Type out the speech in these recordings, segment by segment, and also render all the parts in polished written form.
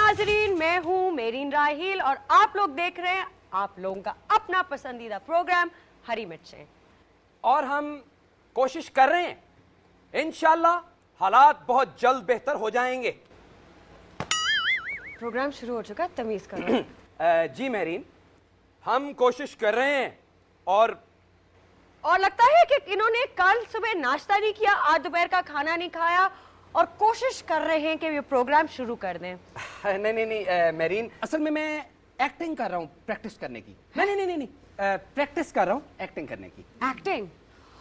नाजरीन, मैं हूँ मेरीन राहील और आप लोग देख रहे हैं आप लोगों का अपना पसंदीदा प्रोग्राम हरी मिर्चें। और हम कोशिश कर रहे हैं इंशाल्लाह हालात बहुत जल्द बेहतर हो जाएंगे। प्रोग्राम शुरू हो चुका है, तमीज करो। जी मेरीन, हम कोशिश कर रहे हैं और लगता है कि इन्होंने कल सुबह नाश्ता नहीं किया, आज दोपहर का खाना नहीं खाया और कोशिश कर रहे हैं कि ये प्रोग्राम शुरू कर दें। नहीं मेरीन, असल में मैं एक्टिंग कर रहा हूँ प्रैक्टिस करने की। नहीं प्रैक्टिस कर रहा हूँ एक्टिंग करने की। एक्टिंग?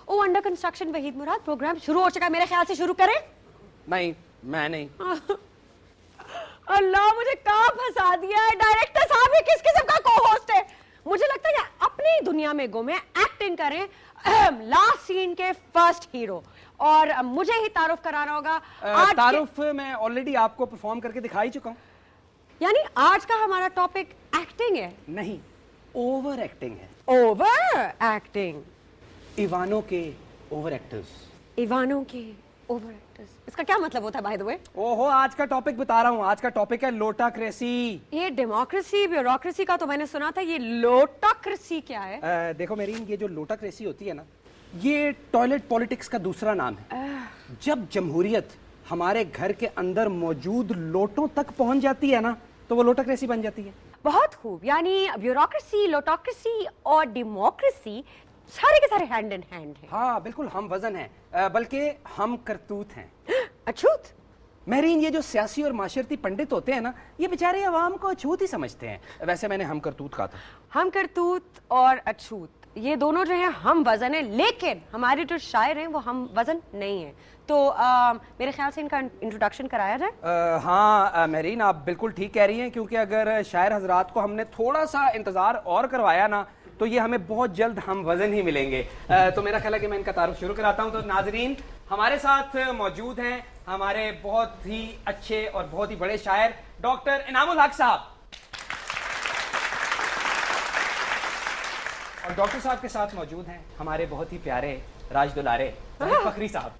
ओ, अंडर कंस्ट्रक्शन वहीद मुराद, प्रोग्राम शुरू हो चुका है, मेरे ख्याल से शुरू करें। नहीं, मैं नहीं। अल्लाह, मुझे कहाँ फंसा दिया है। डायरेक्टर साहब ये किस किस्म का को-होस्ट है? मुझे लगता है कि अपनी दुनिया में गुम है, एक्टिंग करें। लास्ट सीन के फर्स्ट हीरो, और मुझे ही तारुफ कराना होगा। तारुफ मैं ऑलरेडी आपको परफॉर्म करके दिखा ही चुका हूँ। यानी आज का हमारा टॉपिक एक्टिंग है? नहीं, ओवर एक्टिंग है। Over acting? इवानों के ओवर एक्टर्स। इवानों के ओवर एक्टर्स, इसका क्या मतलब होता है बाय द वे? ओहो, आज का टॉपिक बता रहा हूँ। आज का टॉपिक है लोटाक्रेसी। ये डेमोक्रेसी ब्यूरोक्रेसी का तो मैंने सुना था, ये लोटाक्रेसी क्या है? देखो मेरीन, ये जो लोटाक्रेसी होती है ना, ये टॉयलेट पॉलिटिक्स का दूसरा नाम है। जब जमहूरियत हमारे घर के अंदर मौजूद लोटों तक पहुंच जाती है ना, तो वो लोटाक्रेसी बन जाती है। बहुत खूब। यानी ब्यूरोक्रेसी, लोटाक्रेसी और डेमोक्रेसी सारे के सारे हैंड इन हैंड हैं। हाँ बिल्कुल, हम वजन हैं, बल्कि हम करतूत हैं। अछूत? मेरीन, ये जो सियासी और माशरती पंडित होते हैं ना, ये बेचारे अवाम को अछूत ही समझते हैं। वैसे मैंने हम करतूत कहा था। हम करतूत और अछूत ये दोनों जो है हम वजन है, लेकिन हमारे जो शायर हैं वो हम वजन नहीं है। तो मेरे ख्याल से इनका इंट्रोडक्शन कराया जाए। हाँ मेरीन, आप बिल्कुल ठीक कह रही हैं, क्योंकि अगर शायर हजरात को हमने थोड़ा सा इंतजार और करवाया ना, तो ये हमें बहुत जल्द हम वजन ही मिलेंगे। तो मेरा ख्याल है कि मैं इनका तारुफ शुरू कराता हूं। तो नाजरीन, हमारे साथ मौजूद हैं हमारे बहुत ही अच्छे और बहुत ही बड़े शायर डॉक्टर इनामुल हक साहब। और डॉक्टर साहब के साथ मौजूद हैं हमारे बहुत ही प्यारे राज दुलारे फखरी साहब।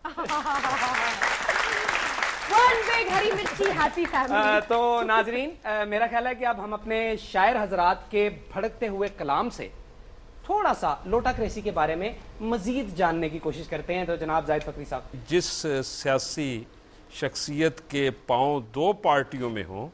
हरी मिर्ची हैप्पी फैमिली। तो नाजरीन, मेरा ख्याल है कि अब हम अपने शायर हजरात के भड़कते हुए कलाम से थोड़ा सा लोटाक्रेसी के बारे में मजीद जानने की कोशिश करते हैं। तो जनाब जाहिद फखरी साहब। जिस सियासी शख्सियत के पांव दो पार्टियों में हो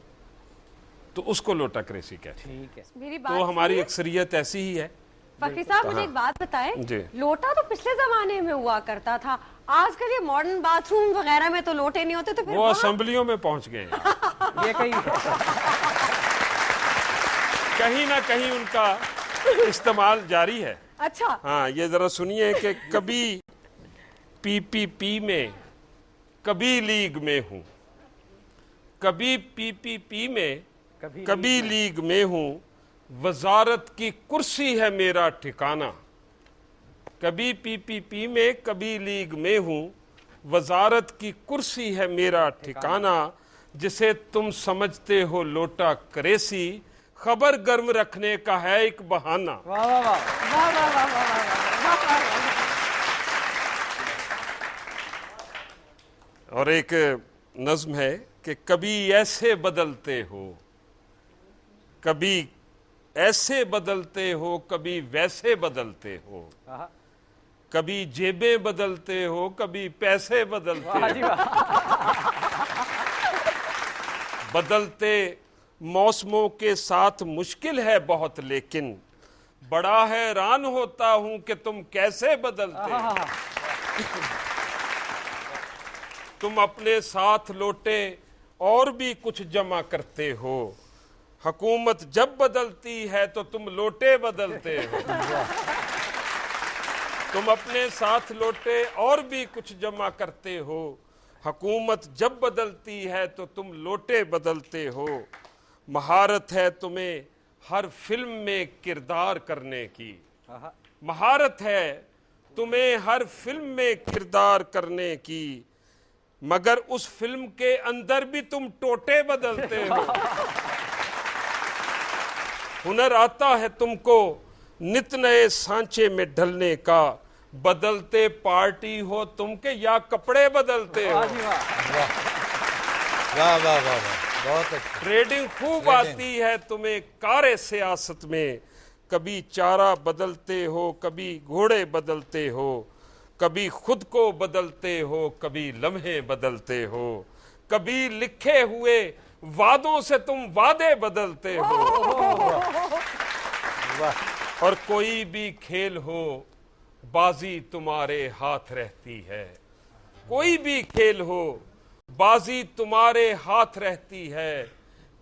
तो उसको लोटाक्रेसी कहते हैं। ठीक है, मेरी बात तो हमारी अक्सरियत ऐसी ही है। फखरी साहब, मुझे एक बात बताएं, जी। लोटा तो पिछले जमाने में हुआ करता था, आजकल ये मॉडर्न बाथरूम वगैरह में तो लोटे नहीं होते, तो फिर वो असेंबलियों में पहुंच गए हैं। ये कहीं ना कहीं उनका इस्तेमाल जारी है। अच्छा। हाँ, ये जरा सुनिए कि कभी पीपीपी में, कभी लीग में हूँ, कभी पीपीपी में, कभी लीग में हूँ, वजारत की कुर्सी है मेरा ठिकाना। कभी पीपीपी में, कभी लीग में हूँ, वजारत की कुर्सी है मेरा ठिकाना। जिसे तुम समझते हो लोटाक्रेसी, खबर गर्म रखने का है एक बहाना। वाह वाह वाह। और एक नज्म है कि कभी ऐसे बदलते हो, कभी ऐसे बदलते हो, कभी वैसे बदलते हो, कभी जेबें बदलते हो, कभी पैसे बदलते हो, बदलते मौसमों के साथ मुश्किल है बहुत, लेकिन बड़ा हैरान होता हूं कि तुम कैसे बदलते हो। तुम अपने साथ लोटे और भी कुछ जमा करते हो, हुकूमत जब बदलती है तो तुम लोटे बदलते हो। तुम अपने साथ लोटे और भी कुछ जमा करते हो, हुकूमत जब बदलती है तो तुम लोटे बदलते हो। महारत है तुम्हें हर फिल्म में किरदार करने की, महारत है तुम्हें हर फिल्म में किरदार करने की, मगर उस फिल्म के अंदर भी तुम टोटे बदलते हो। हुनर आता है तुमको नित नए सांचे में ढलने का, बदलते पार्टी हो तुम के या कपड़े बदलते हो। वाह वाह वाह वाह। बहुत अच्छा। ट्रेडिंग खूब आती है तुम्हें कारे सियासत में, कभी चारा बदलते हो, कभी घोड़े बदलते हो, कभी खुद को बदलते हो, कभी लम्हे बदलते हो, कभी लिखे हुए वादों से तुम वादे बदलते हो। और कोई भी खेल हो बाजी तुम्हारे हाथ रहती है, कोई भी खेल हो बाजी तुम्हारे हाथ रहती है,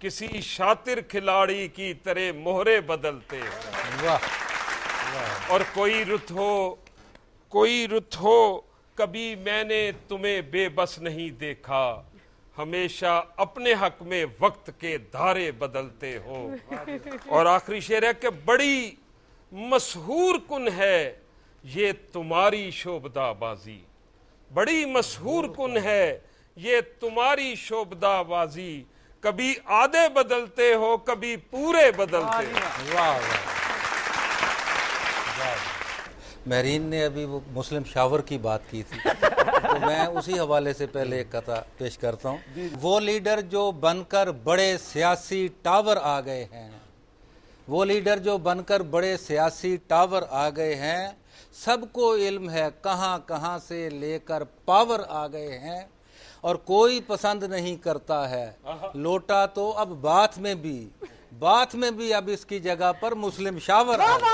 किसी शातिर खिलाड़ी की तरह मोहरे बदलते हो। और कोई रुत हो कभी मैंने तुम्हें बेबस नहीं देखा, हमेशा अपने हक में वक्त के धारे बदलते हो। और आखिरी शेर है कि बड़ी मशहूर कुन है ये तुम्हारी शोभदाबाजी, बड़ी मशहूर कुन है ये तुम्हारी शोभदाबाजी, कभी आधे बदलते हो, कभी पूरे बदलते हो। वाह वाह। मेहरीन ने अभी वो मुस्लिम शावर की बात की थी, तो मैं उसी हवाले से पहले एक कथा पेश करता हूँ। वो लीडर जो बनकर बड़े सियासी टावर आ गए हैं, वो लीडर जो बनकर बड़े सियासी टावर आ गए हैं, सबको इल्म है कहाँ कहाँ से लेकर पावर आ गए हैं, और कोई पसंद नहीं करता है लोटा, तो अब बात में भी अब इसकी जगह पर मुस्लिम शावर आ गए।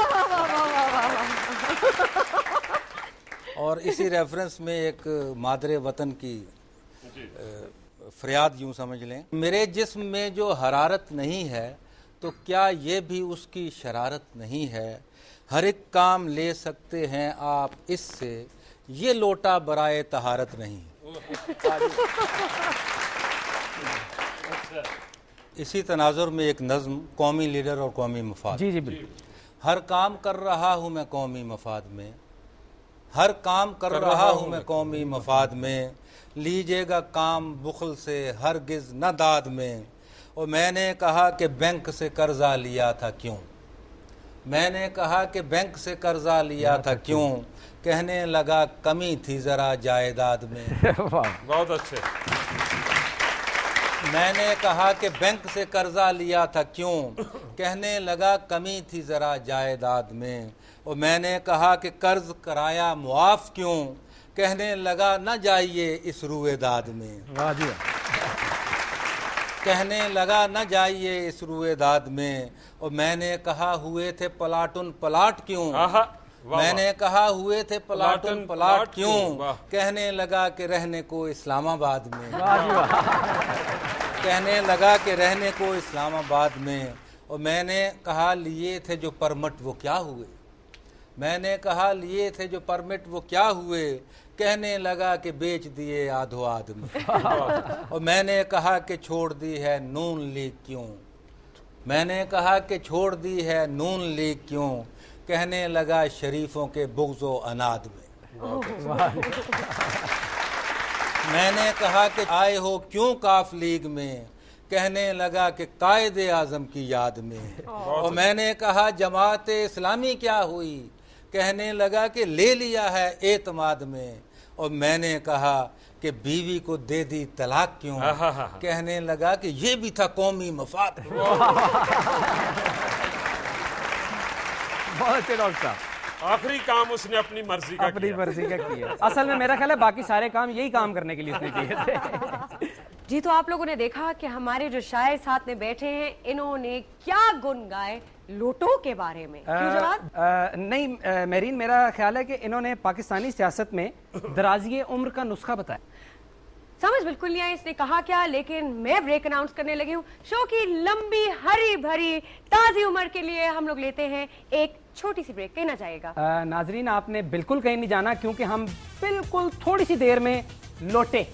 और इसी रेफरेंस में एक मादरे वतन की फरियाद यूं समझ लें, मेरे जिस्म में जो हरारत नहीं है तो क्या ये भी उसकी शरारत नहीं है, हर एक काम ले सकते हैं आप इससे, ये लोटा बराए तहारत नहीं। इसी तनाजुर में एक नज़्म, कौमी लीडर और कौमी मफाद। जी जी बिल्कुल। हर काम कर रहा हूँ मैं कौमी मफाद में, हर काम कर रहा हूँ मैं कौमी मफाद में, लीजिएगा काम बुखल से हरगिज न दाद में। और मैंने कहा कि बैंक से कर्जा लिया था क्यों, मैंने कहा कि बैंक से कर्जा लिया था क्यों, कहने लगा कमी थी जरा जायदाद में। बहुत अच्छे। मैंने कहा कि बैंक से कर्जा लिया था क्यों, कहने लगा कमी थी जरा जायदाद में। और मैंने कहा कि कर्ज कराया मुआफ क्यों, कहने लगा न जाइए इस रुएदाद में। कहने लगा न जाइए इस रुएदाद में। और मैंने कहा हुए थे पलाटुन पलाट क्यों, मैंने कहा हुए थे पलाटुन पलाट क्यों, कहने लगा कि रहने को इस्लामाबाद में। कहने लगा कि रहने को इस्लामाबाद में। और मैंने कहा लिए थे जो परमिट वो क्या हुए, मैंने कहा लिए थे जो परमिट वो क्या हुए, कहने लगा कि बेच दिए आधो आदमी। और मैंने कहा कि छोड़ दी है नून लीग क्यों, मैंने कहा कि छोड़ दी है नून लीग क्यों, कहने लगा शरीफों के बुग़्ज़ो अनाद में। मैंने कहा कि आए हो क्यों काफ लीग में, कहने लगा कि कायदे आज़म की याद में। और मैंने कहा जमात इस्लामी क्या हुई, कहने लगा कि ले लिया है एतमाद में। और मैंने कहा कि बीवी को दे दी तलाक क्यों, कहने लगा कि ये भी था कौमी मफाद। बहुत अच्छे डॉक्टर साहब। आखिरी काम उसने अपनी मर्जी का किया। असल में मेरा ख्याल है बाकी सारे काम यही काम करने के लिए उसने किए थे। जी, तो आप लोगों ने देखा कि हमारे जो शायर साथ में बैठे हैं, इन्होंने क्या गुन गाए लोटों के बारे में। क्यों जवाब? नहीं मेरीन, मेरा ख्याल है कि इन्होंने पाकिस्तानी सियासत में दराज़ी उम्र का नुस्खा बताया। समझ बिल्कुल नहीं आई इसने कहा क्या, लेकिन मैं ब्रेक अनाउंस करने लगी हूँ। शो की लंबी हरी भरी ताजी उम्र के लिए हम लोग लेते हैं एक छोटी सी ब्रेक। कहना चाहेगा नाजरीन, आपने बिल्कुल कहीं नहीं जाना, क्योंकि हम बिल्कुल थोड़ी सी देर में लौटे।